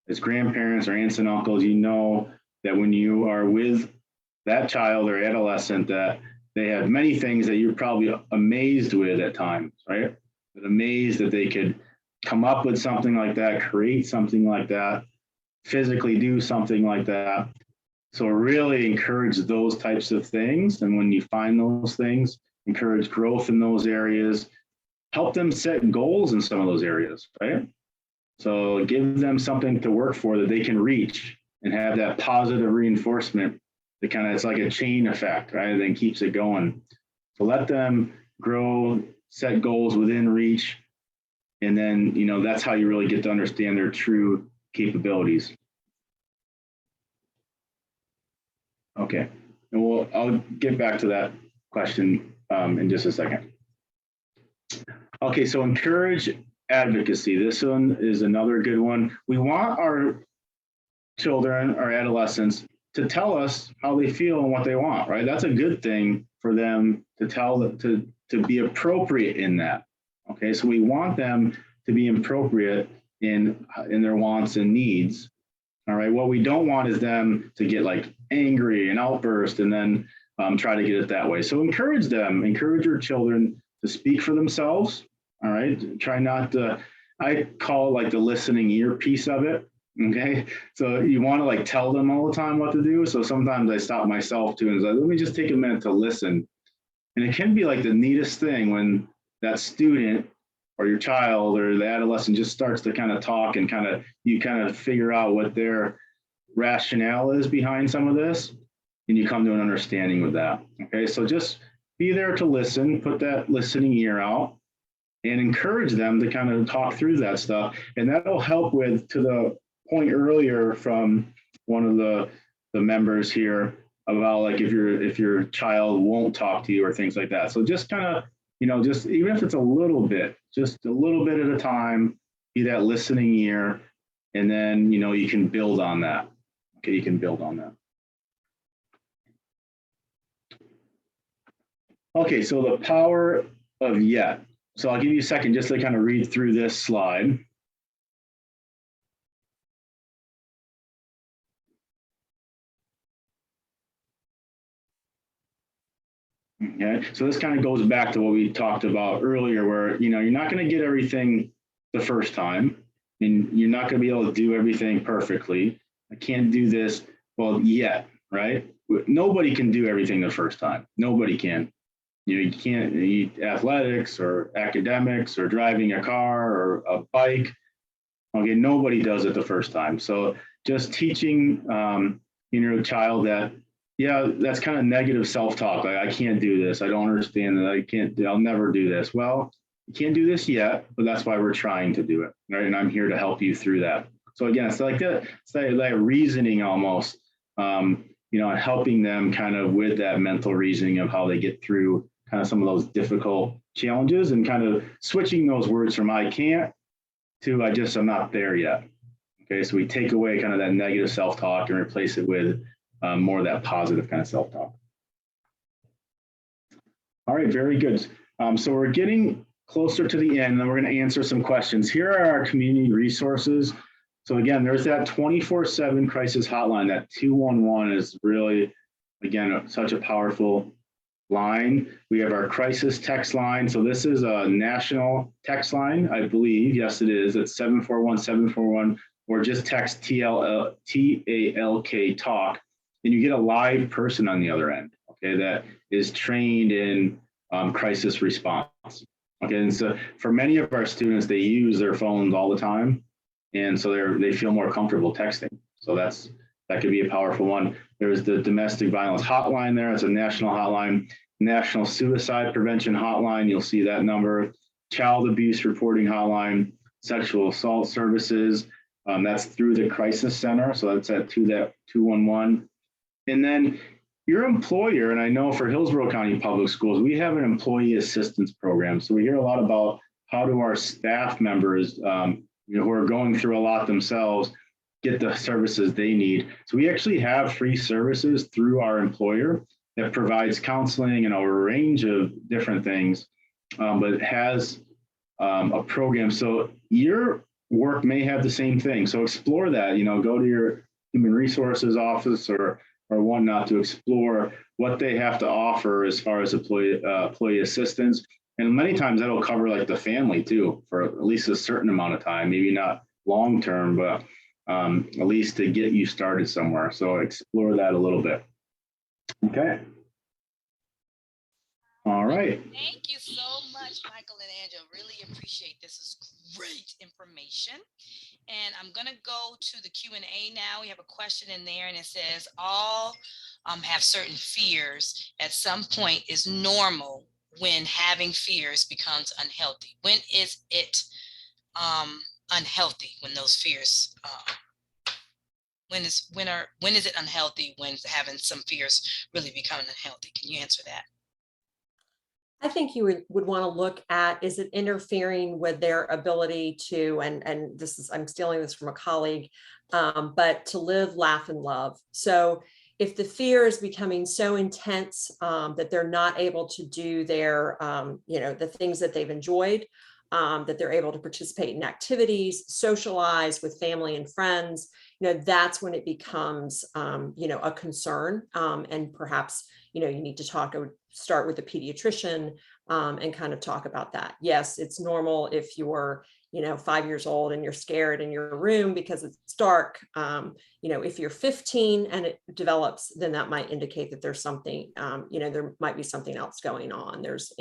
as grandparents or aunts and uncles, that when you are with that child or adolescent, that they have many things that you're probably amazed with at times, right? But amazed that they could come up with something like that, create something like that, physically do something like that. So really encourage those types of things. And when you find those things, encourage growth in those areas, help them set goals in some of those areas, right? So give them something to work for that they can reach and have that positive reinforcement that kind of, it's like a chain effect, right? And then keeps it going. So let them grow, set goals within reach. And then, that's how you really get to understand their true capabilities. Okay, and I'll get back to that question in just a second. Okay, so encourage advocacy. This one is another good one. We want our children, our adolescents, to tell us how they feel and what they want, right? That's a good thing for them to tell them to be appropriate in that. Okay, so we want them to be appropriate in their wants and needs. All right, what we don't want is them to get like angry and outburst and then try to get it that way. So encourage them, encourage your children to speak for themselves. All right, try not to, I call like the listening ear piece of it. Okay, so you want to like tell them all the time what to do. So sometimes I stop myself too and say, let me just take a minute to listen. And it can be like the neatest thing when that student or your child or the adolescent just starts to kind of talk and you kind of figure out what their rationale is behind some of this, and you come to an understanding with that. Okay, so just be there to listen, put that listening ear out, and encourage them to kind of talk through that stuff. And that'll help with, to the point earlier from one of the members here about like if your child won't talk to you or things like that. So just kind of, just even if it's a little bit, just a little bit at a time, be that listening ear, and then, you can build on that. Okay, you can build on that. Okay, so the power of yet. So I'll give you a second just to kind of read through this slide. Okay, so this kind of goes back to what we talked about earlier, where you're not going to get everything the first time, and you're not going to be able to do everything perfectly. I can't do this well yet, right? Nobody can do everything the first time. Nobody can. You can't eat athletics or academics or driving a car or a bike. Okay, nobody does it the first time. So just teaching your child that, yeah, that's kind of negative self-talk. Like, I can't do this. I don't understand that. I'll never do this. Well, you can't do this yet, but that's why we're trying to do it, right? And I'm here to help you through that. So again, it's like that reasoning almost, helping them kind of with that mental reasoning of how they get through kind of some of those difficult challenges, and kind of switching those words from I can't to I'm not there yet. Okay, so we take away kind of that negative self-talk and replace it with more of that positive kind of self-talk. All right, very good. So we're getting closer to the end, and we're going to answer some questions. Here are our community resources. So again, there's that 24/7 crisis hotline. That 211 is really, again, such a powerful line. We have our crisis text line. So this is a national text line, I believe. Yes, it is. It's 741-741, or just text TALK talk, and you get a live person on the other end, okay, that is trained in crisis response. Okay, and so for many of our students, they use their phones all the time, and so they feel more comfortable texting. So that could be a powerful one. There's the domestic violence hotline there. It's a national hotline. National suicide prevention hotline. You'll see that number. Child abuse reporting hotline. Sexual assault services. That's through the crisis center. So that's at 211. And then your employer, and I know for Hillsborough County Public Schools, we have an employee assistance program. So we hear a lot about how do our staff members, who are going through a lot themselves, get the services they need. So we actually have free services through our employer that provides counseling and a range of different things, but it has a program. So your work may have the same thing. So explore that, go to your human resources office or whatnot to explore what they have to offer as far as employee assistance. And many times that'll cover like the family too, for at least a certain amount of time, maybe not long-term, but at least to get you started somewhere. So explore that a little bit. Okay. All right. Thank you so much, Michael and Angela. Really appreciate this. Is great information. And I'm going to go to the Q&A now. We have a question in there, and it says, all have certain fears. At some point is normal when having fears becomes unhealthy. When is it unhealthy when those fears when is it unhealthy when having some fears really become unhealthy? Can you answer that? I think you would want to look at, is it interfering with their ability to, and this is, I'm stealing this from a colleague, but to live, laugh, and love. So if the fear is becoming so intense that they're not able to do their, the things that they've enjoyed, that they're able to participate in activities, socialize with family and friends, that's when it becomes, a concern. And perhaps, you need to start with a pediatrician and kind of talk about that. Yes, it's normal if you're 5 years old and you're scared in your room because it's dark. If you're 15 and it develops, then that might indicate that there's something, there might be something else going on. There's,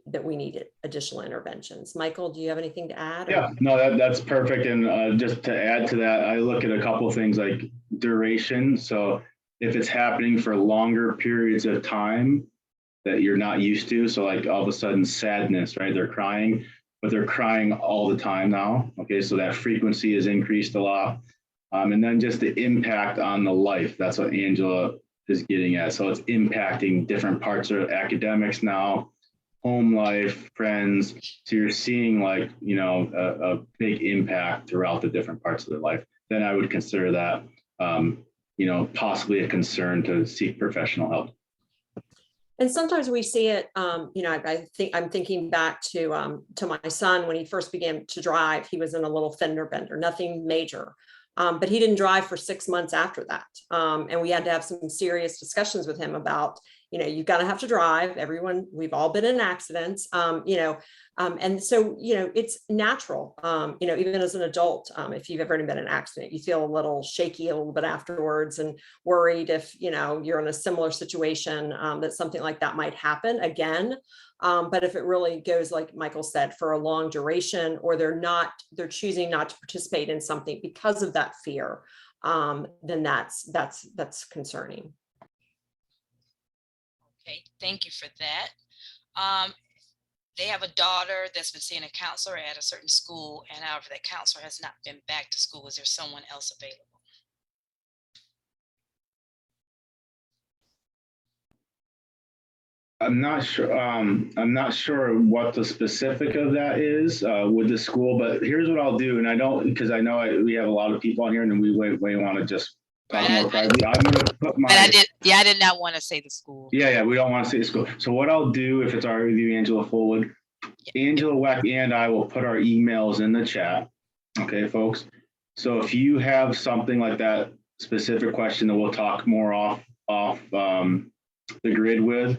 that we need additional interventions. Michael, do you have anything to add? Yeah, no, that's perfect. And just to add to that, I look at a couple of things like duration. So if it's happening for longer periods of time that you're not used to, so like all of a sudden sadness, right? They're crying, but they're crying all the time now. Okay, so that frequency has increased a lot. And then just the impact on the life. That's what Angela is getting at. So it's impacting different parts of academics now, home life, friends. So you're seeing like, a big impact throughout the different parts of their life. Then I would consider that, possibly a concern to seek professional help. And sometimes we see it, I'm thinking back to my son when he first began to drive. He was in a little fender bender, nothing major. But he didn't drive for 6 months after that. And we had to have some serious discussions with him about, you've got to have to drive. Everyone, we've all been in accidents, and so, it's natural, even as an adult, if you've ever been in an accident, you feel a little shaky a little bit afterwards and worried if, you're in a similar situation, that something like that might happen again. But if it really goes, like Michael said, for a long duration, or they're choosing not to participate in something because of that fear, then that's concerning. Okay, thank you for that. They have a daughter that's been seeing a counselor at a certain school, and however that counselor has not been back to school. Is there someone else available? I'm not sure what the specific of that is with the school, but here's what I'll do. And I don't, because I know we have a lot of people on here and we want to just talk more privately. I'm going to put my. I did not want to say the school. Yeah, we don't want to say the school. So what I'll do, if it's all right with you, Angela Fullwood, Angela Weck and I will put our emails in the chat. Okay, folks. So if you have something like that specific question that we'll talk more off the grid with,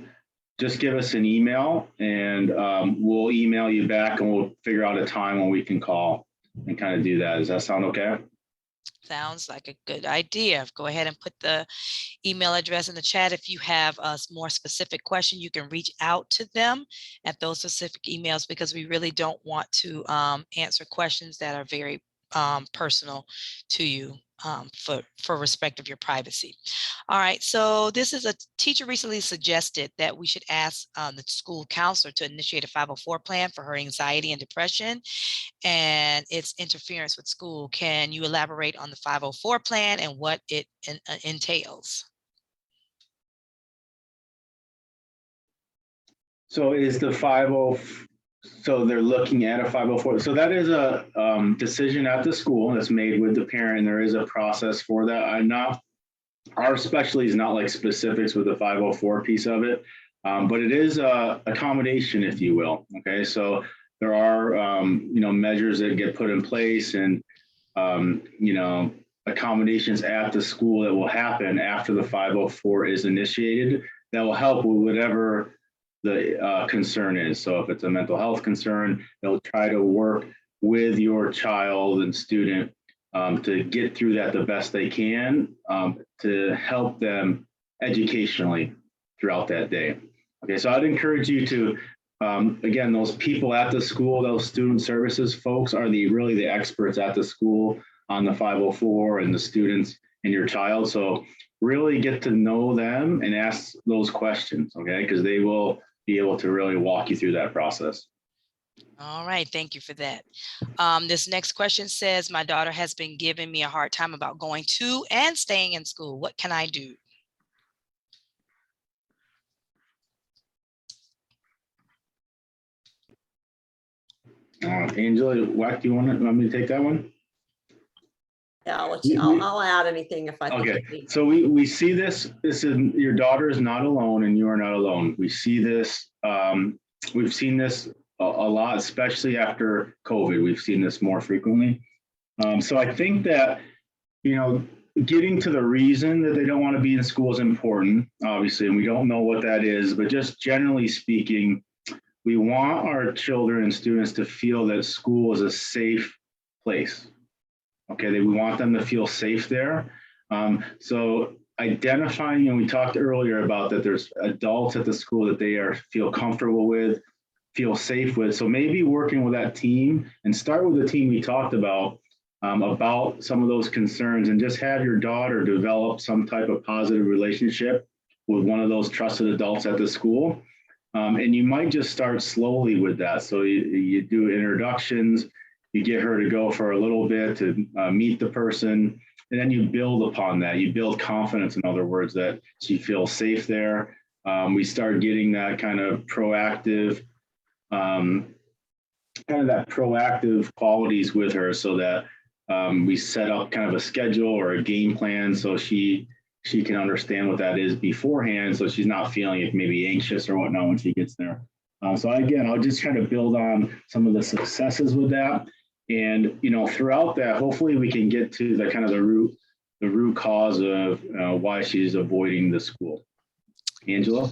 just give us an email and we'll email you back and we'll figure out a time when we can call and kind of do that. Does that sound okay? Sounds like a good idea. Go ahead and put the email address in the chat. If you have a more specific question, you can reach out to them at those specific emails, because we really don't want to answer questions that are very personal to you for respect of your privacy. All right, so this is a teacher recently suggested that we should ask the school counselor to initiate a 504 plan for her anxiety and depression and its interference with school. Can you elaborate on the 504 plan and what it entails? So is the 50, so they're looking at a 504. So that is a decision at the school that's made with the parent. There is a process for that. Our specialty is not like specifics with the 504 piece of it, but it is a accommodation, if you will. Okay, so there are measures that get put in place and accommodations at the school that will happen after the 504 is initiated that will help with whatever the concern is. So if it's a mental health concern, they'll try to work with your child and student to get through that the best they can, to help them educationally throughout that day. Okay, so I'd encourage you to, again, those people at the school, those student services folks are really the experts at the school on the 504 and the students and your child. So really get to know them and ask those questions, okay? Because they will be able to really walk you through that process. All right, thank you for that. This next question says, my daughter has been giving me a hard time about going to and staying in school. What can I do? Angela, Wack, do you want me to take that one? Yeah, I'll let you. I'll add anything if I think. Okay, so we see this. This is, your daughter is not alone, and you are not alone. We see this. We've seen this a lot, especially after COVID. We've seen this more frequently. So I think that, getting to the reason that they don't want to be in school is important, obviously, and we don't know what that is, but just generally speaking, we want our children and students to feel that school is a safe place. Okay, we want them to feel safe there. So identifying, and we talked earlier about that there's adults at the school that they feel comfortable with, feel safe with. So maybe working with that team, and start with the team we talked about some of those concerns, and just have your daughter develop some type of positive relationship with one of those trusted adults at the school. And you might just start slowly with that. So you do introductions, you get her to go for a little bit to meet the person, and then you build upon that. You build confidence, in other words, that she feels safe there. We start getting that kind of proactive, qualities with her, so that we set up kind of a schedule or a game plan, so she can understand what that is beforehand, so she's not feeling maybe anxious or whatnot when she gets there. So again, I'll just kind of build on some of the successes with that. And, throughout that, hopefully we can get to the kind of the root cause of why she's avoiding the school. Angela?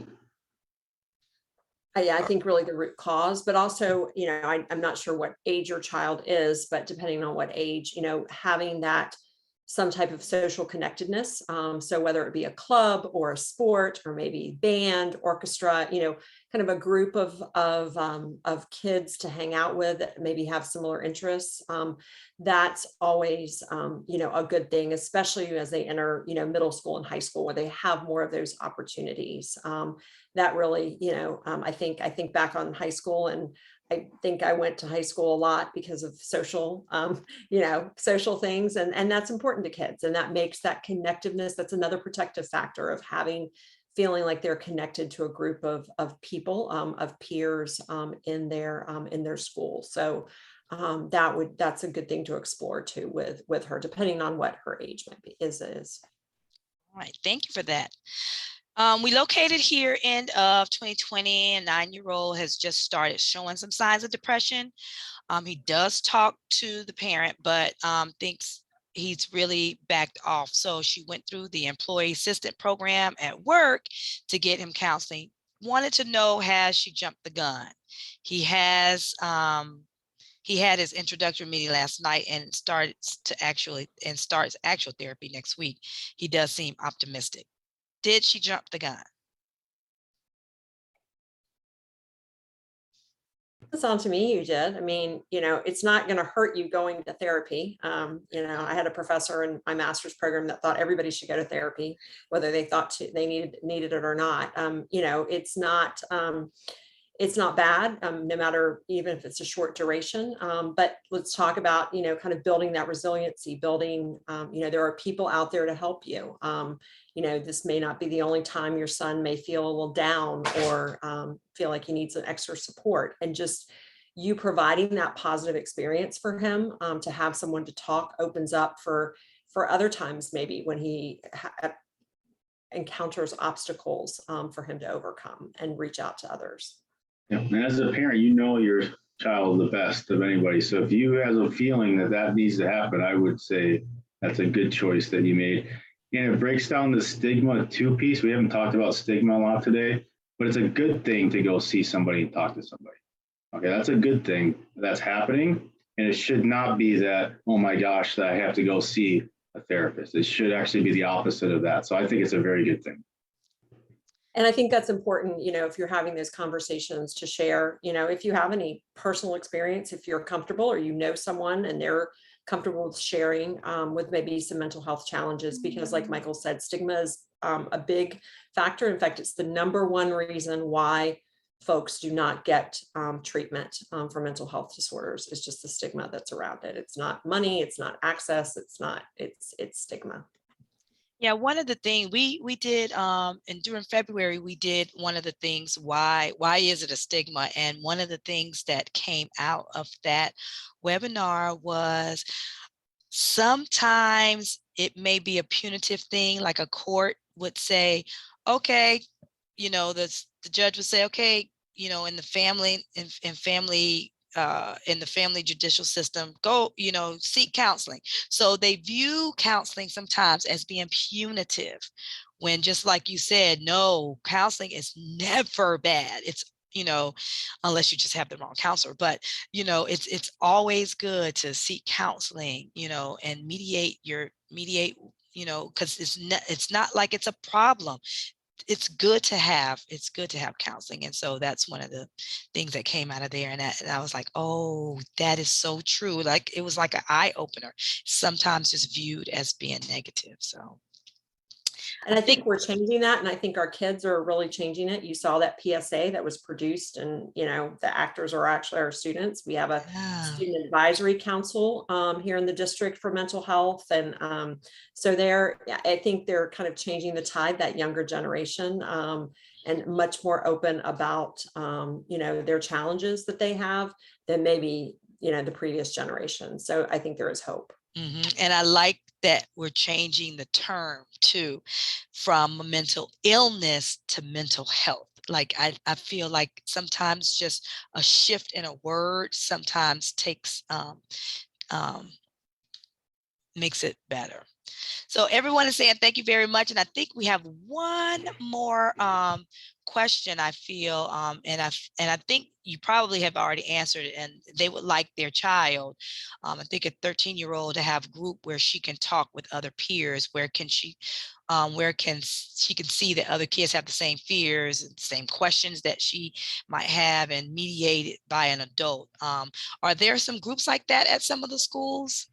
Yeah, I think really the root cause, but also, I'm not sure what age your child is, but depending on what age, having that some type of social connectedness. So whether it be a club or a sport or maybe band, orchestra, kind of a group of kids to hang out with that maybe have similar interests. That's always, a good thing, especially as they enter, middle school and high school, where they have more of those opportunities. That really, I think back on high school, and I think I went to high school a lot because of social, social things. And that's important to kids. And that makes that connectiveness. That's another protective factor of feeling like they're connected to a group of people, of peers in their school. So that's a good thing to explore too with her, depending on what her age might be is. All right, thank you for that. We located here end of 2020, a 9-year-old has just started showing some signs of depression. He does talk to the parent, but thinks he's really backed off. So she went through the employee assistant program at work to get him counseling. Wanted to know, has she jumped the gun? He had his introductory meeting last night and starts actual therapy next week. He does seem optimistic. Did she jump the gun? It sounds to me you did. I mean, it's not going to hurt you going to therapy. I had a professor in my master's program that thought everybody should go to therapy, whether they thought they needed it or not. It's not bad, no matter, even if it's a short duration. But let's talk about, kind of building that resiliency, building, there are people out there to help you. This may not be the only time your son may feel a little down or feel like he needs some extra support, and just you providing that positive experience for him to have someone to talk opens up for other times, maybe when he encounters obstacles for him to overcome and reach out to others. Yeah. And as a parent, your child the best of anybody. So if you have a feeling that needs to happen, I would say that's a good choice that you made. And it breaks down the stigma two piece. We haven't talked about stigma a lot today, but it's a good thing to go see somebody and talk to somebody. Okay, that's a good thing that's happening. And it should not be that, oh my gosh, that I have to go see a therapist. It should actually be the opposite of that. So I think it's a very good thing. And I think that's important, if you're having those conversations, to share, if you have any personal experience, if you're comfortable or someone and they're comfortable with sharing with maybe some mental health challenges, because like Michael said, stigma is a big factor. In fact, it's the number one reason why folks do not get treatment for mental health disorders. Is just the stigma that's around it. It's not money, it's not access, it's stigma. Yeah, one of the things we did, and during February, we did one of the things, why is it a stigma? And one of the things that came out of that webinar was sometimes it may be a punitive thing, like a court would say, okay, the judge would say, okay, in the family in the family judicial system, go, seek counseling. So they view counseling sometimes as being punitive, when, just like you said, no, counseling is never bad. It's, unless you just have the wrong counselor, but, it's always good to seek counseling, and mediate, because it's not like it's a problem. It's good to have counseling. And so that's one of the things that came out of there. And I was like, oh, that is so true. Like, it was like an eye opener, sometimes just viewed as being negative. So. And I think we're changing that. And I think our kids are really changing it. You saw that PSA that was produced, and, the actors are actually our students. We have a student advisory council here in the district for mental health. And so I think they're kind of changing the tide, that younger generation, and much more open about, their challenges that they have than maybe, the previous generation. So I think there is hope. And I like that we're changing the term too, from mental illness to mental health. Like, I feel like sometimes just a shift in a word sometimes makes it better. So everyone is saying thank you very much. And I think we have one more question, I feel, and I think you probably have already answered it, and they would like their child, I think a 13-year-old, to have a group where she can talk with other peers, where she can see that other kids have the same fears and same questions that she might have, and mediated by an adult. Are there some groups like that at some of the schools?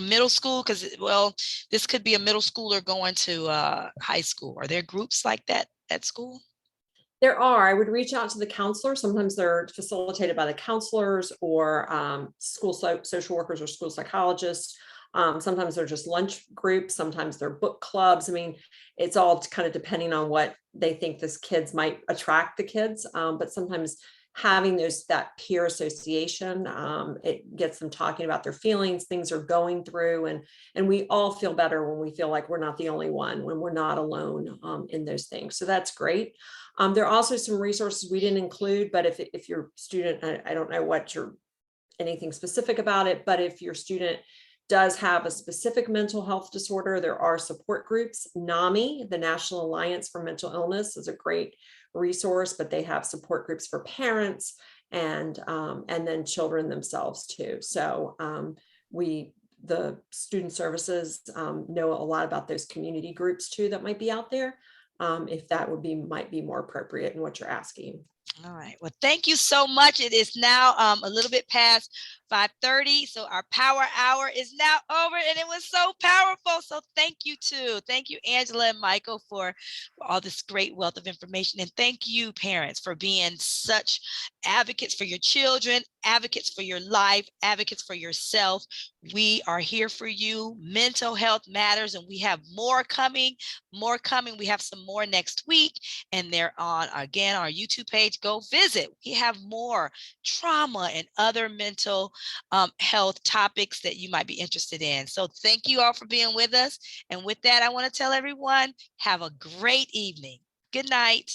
Middle school, because, well, this could be a middle schooler going to high school. Are there groups like that at school? There are. I would reach out to the counselor. Sometimes they're facilitated by the counselors or school social workers or school psychologists. Sometimes they're just lunch groups. Sometimes they're book clubs. I mean, it's all kind of depending on what they think this kids might attract the kids. But sometimes having that peer association, it gets them talking about their feelings, things they're going through, and we all feel better when we feel like we're not the only one, when we're not alone in those things. So that's great. There are also some resources we didn't include, but if your student, I don't know anything specific about it, but if your student does have a specific mental health disorder, there are support groups. NAMI, the National Alliance for Mental Illness, is a great resource, but they have support groups for parents and then children themselves too. So the student services know a lot about those community groups too that might be out there, if that might be more appropriate in what you're asking. All right. Well, thank you so much. It is now a little bit past 5:30. So our power hour is now over, and it was so powerful. So thank you Thank you, Angela and Michael, for all this great wealth of information. And thank you, parents, for being such advocates for your children, advocates for your life, advocates for yourself. We are here for you. Mental health matters, and we have more coming. We have some more next week, and they're on, again, our YouTube page. Go visit. We have more trauma and other mental health topics that you might be interested in. So thank you all for being with us. And with that, I want to tell everyone, have a great evening. Good night.